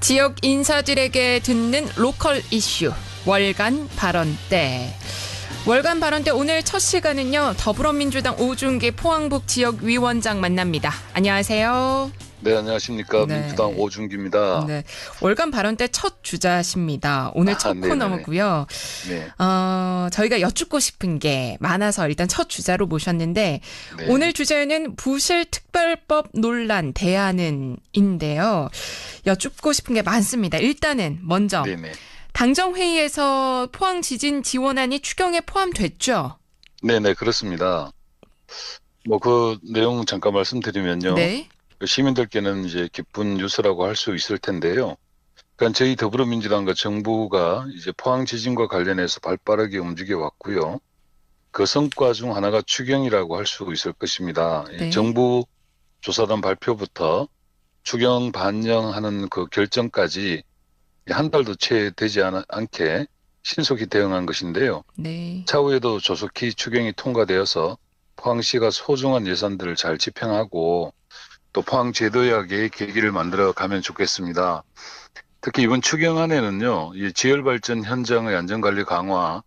지역 인사들에게 듣는 로컬 이슈 월간 발언 때. 월간 발언 때 오늘 첫 시간은요. 더불어민주당 오중기 포항북 지역위원장 만납니다. 안녕하세요. 네, 안녕하십니까. 네. 민주당 오중기입니다. 네, 월간 발언 때 첫 주자십니다. 오늘 첫 네네네. 코너고요. 네. 저희가 여쭙고 싶은 게 많아서 일단 첫 주자로 모셨는데 네. 오늘 주제는 부실 특별법 논란 대안은인데요. 여쭙고 싶은 게 많습니다. 일단은 먼저 네네. 당정회의에서 포항 지진 지원안이 추경에 포함됐죠? 네네, 그렇습니다. 그 내용 잠깐 말씀드리면요. 네. 시민들께는 이제 기쁜 뉴스라고 할 수 있을 텐데요. 그러니까 저희 더불어민주당과 정부가 이제 포항 지진과 관련해서 발빠르게 움직여 왔고요. 그 성과 중 하나가 추경이라고 할 수 있을 것입니다. 네. 정부 조사단 발표부터 추경 반영하는 그 결정까지 한 달도 채 되지 않게 신속히 대응한 것인데요. 네. 차후에도 조속히 추경이 통과되어서 포항시가 소중한 예산들을 잘 집행하고 또 포항 제도약의 계기를 만들어 가면 좋겠습니다. 특히 이번 추경안에는요, 이 지열발전 현장의 안전관리 강화,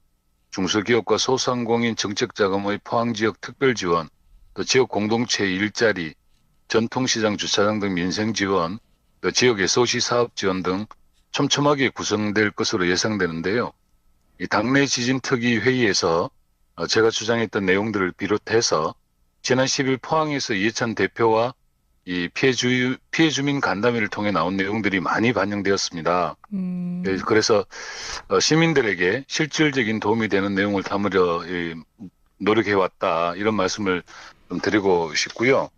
중소기업과 소상공인 정책자금의 포항지역 특별지원, 또 지역 공동체 일자리, 전통시장 주차장 등 민생지원, 또 지역 SOC 사업 지원 등 촘촘하게 구성될 것으로 예상되는데요. 이 당내 지진특위 회의에서 제가 주장했던 내용들을 비롯해서 지난 10일 포항에서 이해찬 대표와 이 피해 주민 간담회를 통해 나온 내용들이 많이 반영되었습니다. 그래서 시민들에게 실질적인 도움이 되는 내용을 담으려 노력해왔다, 이런 말씀을 좀 드리고 싶고요.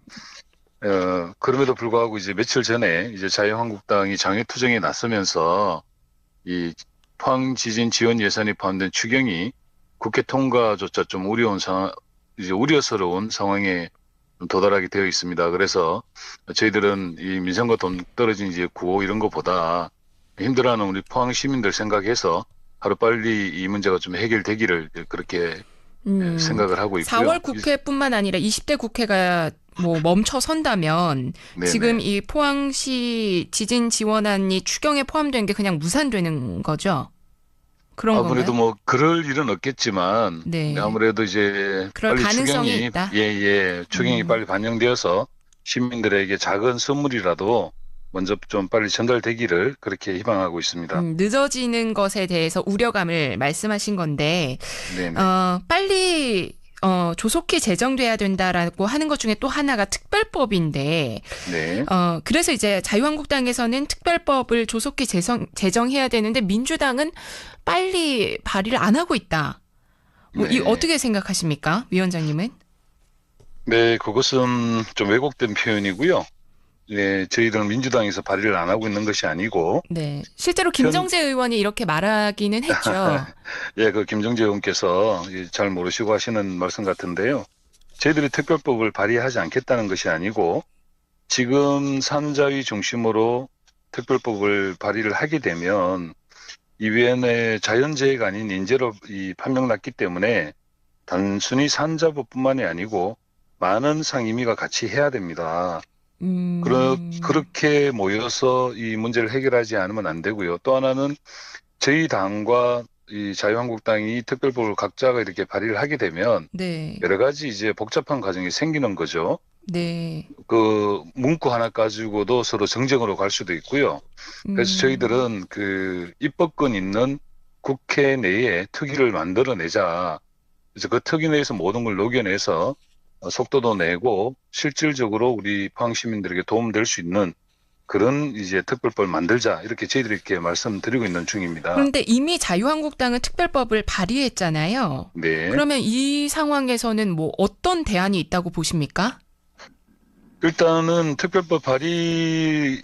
그럼에도 불구하고 이제 며칠 전에 이제 자유한국당이 장외투쟁에 나서면서 이 포항 지진 지원 예산이 포함된 추경이 국회 통과조차 좀 우려스러운 상황에 도달하게 되어 있습니다. 그래서 저희들은 이 민생과 돈 떨어진 이제 구호 이런 것보다 힘들어하는 우리 포항 시민들 생각해서 하루빨리 이 문제가 좀 해결되기를 그렇게 생각을 하고 있고요. 4월 국회뿐만 아니라 20대 국회가 멈춰 선다면 네네. 지금 이 포항시 지진 지원안이 추경에 포함된 게 그냥 무산되는 거죠? 그런 아무래도 건가요? 그럴 일은 없겠지만 네. 아무래도 이제 그럴 빨리 가능성이 추경이 있다. 추경이 빨리 반영되어서 시민들에게 작은 선물이라도 먼저 좀 빨리 전달되기를 그렇게 희망하고 있습니다. 늦어지는 것에 대해서 우려감을 말씀하신 건데 네네. 빨리 조속히 제정돼야 된다라고 하는 것 중에 또 하나가 특별법인데 네. 그래서 이제 자유한국당에서는 특별법을 조속히 제정해야 되는데 민주당은 빨리 발의를 안 하고 있다. 이 네. 어떻게 생각하십니까, 위원장님은? 네, 그것은 좀 왜곡된 표현이고요. 네, 저희들은 민주당에서 발의를 안 하고 있는 것이 아니고, 네, 실제로 김정재 의원이 이렇게 말하기는 했죠. 그 김정재 의원께서 잘 모르시고 하시는 말씀 같은데요. 저희들이 특별법을 발의하지 않겠다는 것이 아니고, 지금 산자위 중심으로 특별법을 발의를 하게 되면 이외에 자연재해가 아닌 인재로 판명났기 때문에 단순히 산자부뿐만이 아니고 많은 상임위가 같이 해야 됩니다. 그렇게 모여서 이 문제를 해결하지 않으면 안 되고요. 또 하나는 저희 당과 이 자유한국당이 특별법을 각자가 이렇게 발의를 하게 되면 네, 여러 가지 이제 복잡한 과정이 생기는 거죠. 네, 그 문구 하나 가지고도 서로 정쟁으로 갈 수도 있고요. 그래서 저희들은 그 입법권 있는 국회 내에 특위를 만들어내자. 그래서 그 특위 내에서 모든 걸 녹여내서 속도도 내고 실질적으로 우리 포항 시민들에게 도움될 수 있는 그런 이제 특별법을 만들자, 이렇게 저희들이 이렇게 말씀드리고 있는 중입니다. 그런데 이미 자유한국당은 특별법을 발의했잖아요. 네. 그러면 이 상황에서는 어떤 대안이 있다고 보십니까? 일단은 특별법 발의를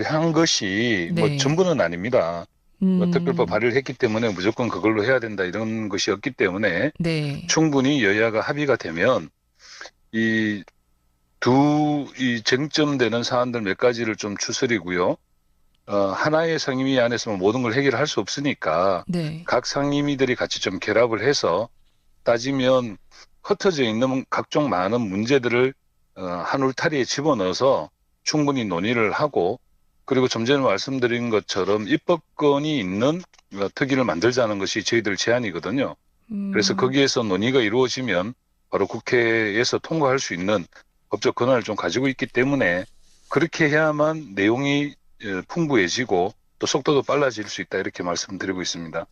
한 것이 네. 전부는 아닙니다. 특별법 발의를 했기 때문에 무조건 그걸로 해야 된다, 이런 것이 없기 때문에 네. 충분히 여야가 합의가 되면 이 쟁점되는 사안들 몇 가지를 좀 추스리고요. 하나의 상임위 안에서만 모든 걸 해결할 수 없으니까 네. 각 상임위들이 같이 좀 결합을 해서 따지면 흩어져 있는 각종 많은 문제들을 한 울타리에 집어넣어서 충분히 논의를 하고 그리고 좀 전에 말씀드린 것처럼 입법권이 있는 특위를 만들자는 것이 저희들 제안이거든요. 그래서 음. 거기에서 논의가 이루어지면 바로 국회에서 통과할 수 있는 법적 권한을 좀 가지고 있기 때문에 그렇게 해야만 내용이 풍부해지고 또 속도도 빨라질 수 있다 이렇게 말씀드리고 있습니다.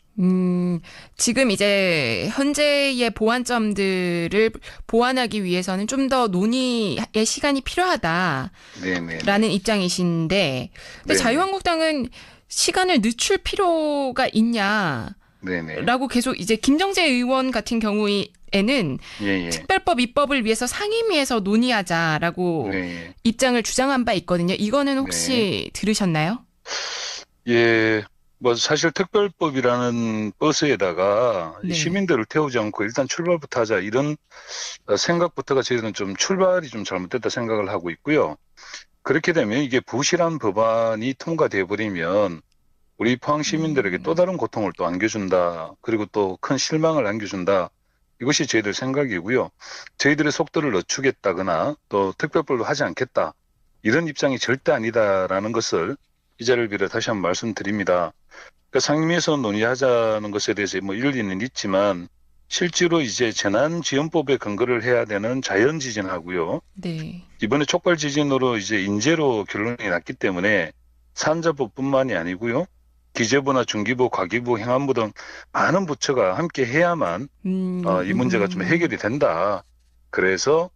지금 이제 현재의 보완점들을 보완하기 위해서는 좀 더 논의의 시간이 필요하다라는 네네네. 입장이신데, 근데 네네. 자유한국당은 시간을 늦출 필요가 있냐라고 네네. 계속 이제 김정재 의원 같은 경우에는 예예. 특별법 입법을 위해서 상임위에서 논의하자라고 네. 입장을 주장한 바 있거든요. 이거는 네. 혹시 들으셨나요? 예. 뭐 사실 특별법이라는 버스에다가 네. 시민들을 태우지 않고 일단 출발부터 하자 이런 생각부터가 저희는 좀 출발이 좀 잘못됐다 생각을 하고 있고요. 그렇게 되면 이게 부실한 법안이 통과돼 버리면 우리 포항 시민들에게 또 음, 다른 고통을 또 안겨준다. 그리고 또 큰 실망을 안겨준다. 이것이 저희들 생각이고요. 저희들의 속도를 늦추겠다거나 또 특별법을 하지 않겠다. 이런 입장이 절대 아니다라는 것을 이 자리를 빌어 다시 한번 말씀드립니다. 그러니까 상임위에서 논의하자는 것에 대해서 뭐 일리는 있지만 실제로 이제 재난지원법에 근거를 해야 되는 자연지진하고요. 네. 이번에 촉발 지진으로 이제 인재로 결론이 났기 때문에 산자부뿐만이 아니고요. 기재부나 중기부, 과기부, 행안부 등 많은 부처가 함께 해야만 이 문제가 좀 해결이 된다. 그래서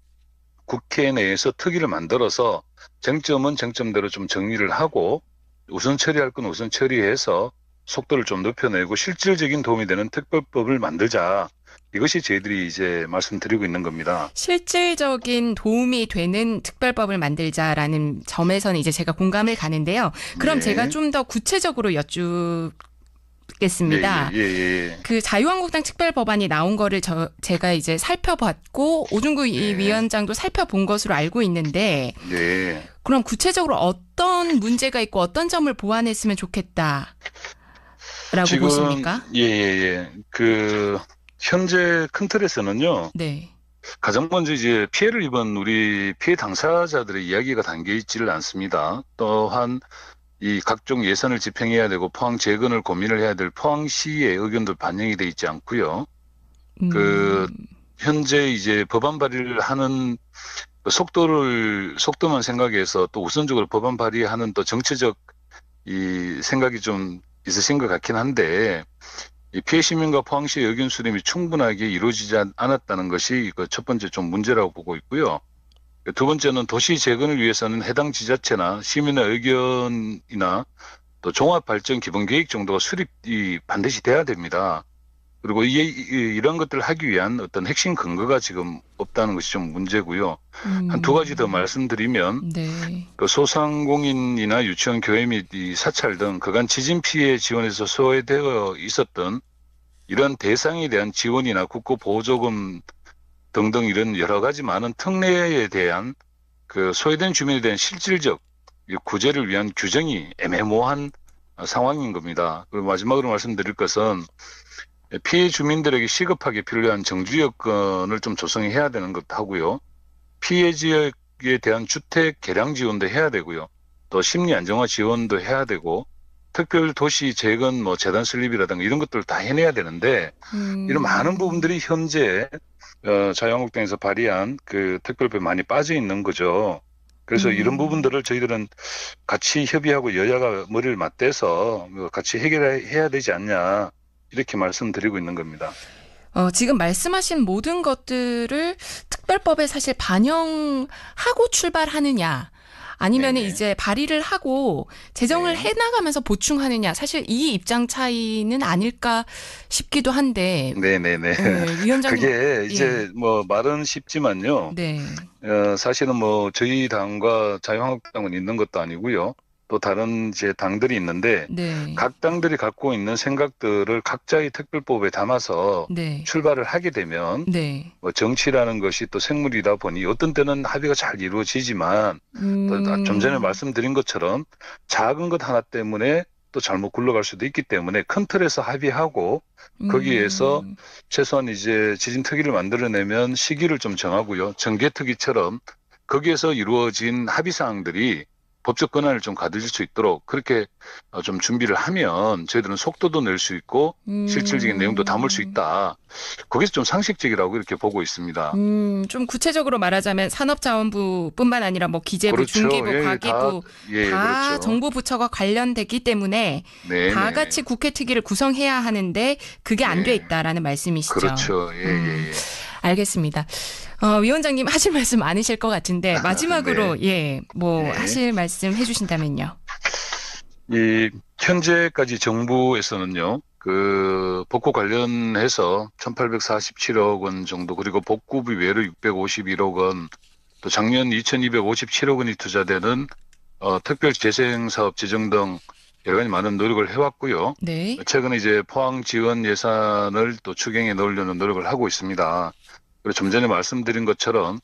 국회 내에서 특위를 만들어서 쟁점은 쟁점대로 좀 정리를 하고 우선 처리할 건 우선 처리해서 속도를 좀 높여내고 실질적인 도움이 되는 특별법을 만들자. 이것이 저희들이 이제 말씀드리고 있는 겁니다. 실질적인 도움이 되는 특별법을 만들자라는 점에서는 이제 제가 공감을 가는데요. 그럼 제가 네. 좀 더 구체적으로 예, 예, 여쭙겠습니다. 예, 예. 그 자유한국당 특별법안이 나온 거를 제가 이제 살펴봤고 오준구 이 네. 위원장도 살펴본 것으로 알고 있는데 네. 그럼 구체적으로 어떤 문제가 있고 어떤 점을 보완했으면 좋겠다라고 지금, 보십니까? 예, 예, 예. 현재 큰 틀에서는요, 네. 가장 먼저 이제 피해를 입은 우리 피해 당사자들의 이야기가 담겨 있지를 않습니다. 또한 이 각종 예산을 집행해야 되고 포항 재건을 고민을 해야 될 포항시의 의견도 반영이 돼 있지 않고요. 그, 음, 현재 이제 법안 발의를 하는 속도만 생각해서 또 우선적으로 법안 발의하는 또 정치적 이 생각이 좀 있으신 것 같긴 한데, 이 피해 시민과 포항시의 의견 수렴이 충분하게 이루어지지 않았다는 것이 그 첫 번째 좀 문제라고 보고 있고요. 두 번째는 도시 재건을 위해서는 해당 지자체나 시민의 의견이나 또 종합발전 기본계획 정도가 수립이 반드시 돼야 됩니다. 그리고 이런 것들을 하기 위한 어떤 핵심 근거가 지금 없다는 것이 좀 문제고요. 한 두 가지 더 말씀드리면 네. 그 소상공인이나 유치원, 교회 및 이 사찰 등 그간 지진 피해 지원에서 소외되어 있었던 이런 대상에 대한 지원이나 국고 보조금 등등 이런 여러 가지 많은 특례에 대한 그 소외된 주민에 대한 실질적 구제를 위한 규정이 애매모호한 상황인 겁니다. 그리고 마지막으로 말씀드릴 것은 피해 주민들에게 시급하게 필요한 정주 여건을 좀 조성해야 되는 것 하고요. 피해 지역에 대한 주택 개량 지원도 해야 되고요. 또 심리 안정화 지원도 해야 되고 특별 도시 재건 뭐 재단 설립이라든가 이런 것들을 다 해내야 되는데 이런 많은 음, 부분들이 현재 자유한국당에서 발의한 그 특별법에 많이 빠져 있는 거죠. 그래서 이런 음. 부분들을 저희들은 같이 협의하고 여야가 머리를 맞대서 같이 해결해야 되지 않냐 이렇게 말씀드리고 있는 겁니다. 지금 말씀하신 모든 것들을 특별법에 사실 반영하고 출발하느냐, 아니면 네네. 이제 발의를 하고 제정을 네. 해나가면서 보충하느냐, 사실 이 입장 차이는 아닐까 싶기도 한데, 네네네. 위원장님, 그게 예, 이제 뭐 말은 쉽지만요. 네, 사실은 뭐 저희 당과 자유한국당은 있는 것도 아니고요. 또 다른 이제 당들이 있는데 네, 각 당들이 갖고 있는 생각들을 각자의 특별법에 담아서 네, 출발을 하게 되면 네, 뭐 정치라는 것이 또 생물이다 보니 어떤 때는 합의가 잘 이루어지지만 또 좀 전에 음, 말씀드린 것처럼 작은 것 하나 때문에 또 잘못 굴러갈 수도 있기 때문에 큰 틀에서 합의하고 거기에서 음, 최소한 이제 지진특위를 만들어내면 시기를 좀 정하고요. 정개특위처럼 거기에서 이루어진 합의 사항들이 법적 권한을 좀 가질 수 있도록 그렇게 좀 준비를 하면 저희들은 속도도 낼 수 있고 실질적인 내용도 담을 수 있다. 거기서 좀 상식적이라고 이렇게 보고 있습니다. 좀 구체적으로 말하자면 산업자원부뿐만 아니라 뭐 기재부, 그렇죠. 중기부, 예, 과기부 다 그렇죠. 정부 부처가 관련되기 때문에 네, 다 네. 같이 국회 특위를 구성해야 하는데 그게 안 돼 네. 있다라는 말씀이시죠. 그렇죠. 예, 예, 예. 알겠습니다. 위원장님 하실 말씀 많으실 것 같은데 마지막으로 뭐 네. 하실 말씀 해주신다면요. 이 현재까지 정부에서는요, 그 복구 관련해서 1,847억 원 정도, 그리고 복구비 외로 651억 원, 또 작년 2,257억 원이 투자되는 특별재생사업 재정 등 여러 가지 많은 노력을 해왔고요. 네. 최근에 이제 포항 지원 예산을 또 추경에 넣으려는 노력을 하고 있습니다. 그리고 좀 전에 말씀드린 것처럼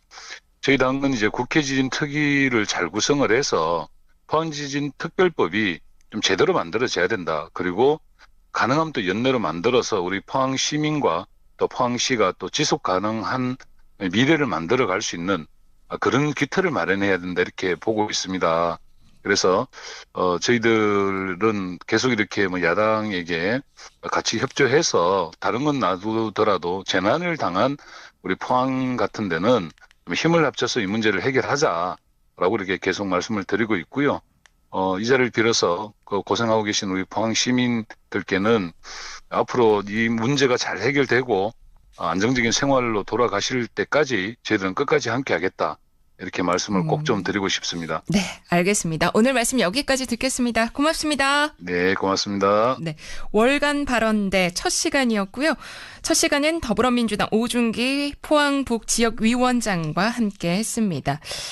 저희 당은 이제 국회 지진 특위를 잘 구성을 해서 포항 지진 특별법이 좀 제대로 만들어져야 된다. 그리고 가능하면 또 연내로 만들어서 우리 포항 시민과 또 포항시가 또 지속 가능한 미래를 만들어 갈 수 있는 그런 기틀을 마련해야 된다. 이렇게 보고 있습니다. 그래서 저희들은 계속 이렇게 뭐 야당에게 같이 협조해서 다른 건 놔두더라도 재난을 당한 우리 포항 같은 데는 좀 힘을 합쳐서 이 문제를 해결하자라고 이렇게 계속 말씀을 드리고 있고요. 이 자리를 빌어서 그 고생하고 계신 우리 포항 시민들께는 앞으로 이 문제가 잘 해결되고 안정적인 생활로 돌아가실 때까지 저희들은 끝까지 함께 하겠다. 이렇게 말씀을 꼭 좀 드리고 싶습니다. 네, 알겠습니다. 오늘 말씀 여기까지 듣겠습니다. 고맙습니다. 네, 고맙습니다. 네, 월간 발언대 첫 시간이었고요. 첫 시간은 더불어민주당 오중기 포항북 지역위원장과 함께 했습니다.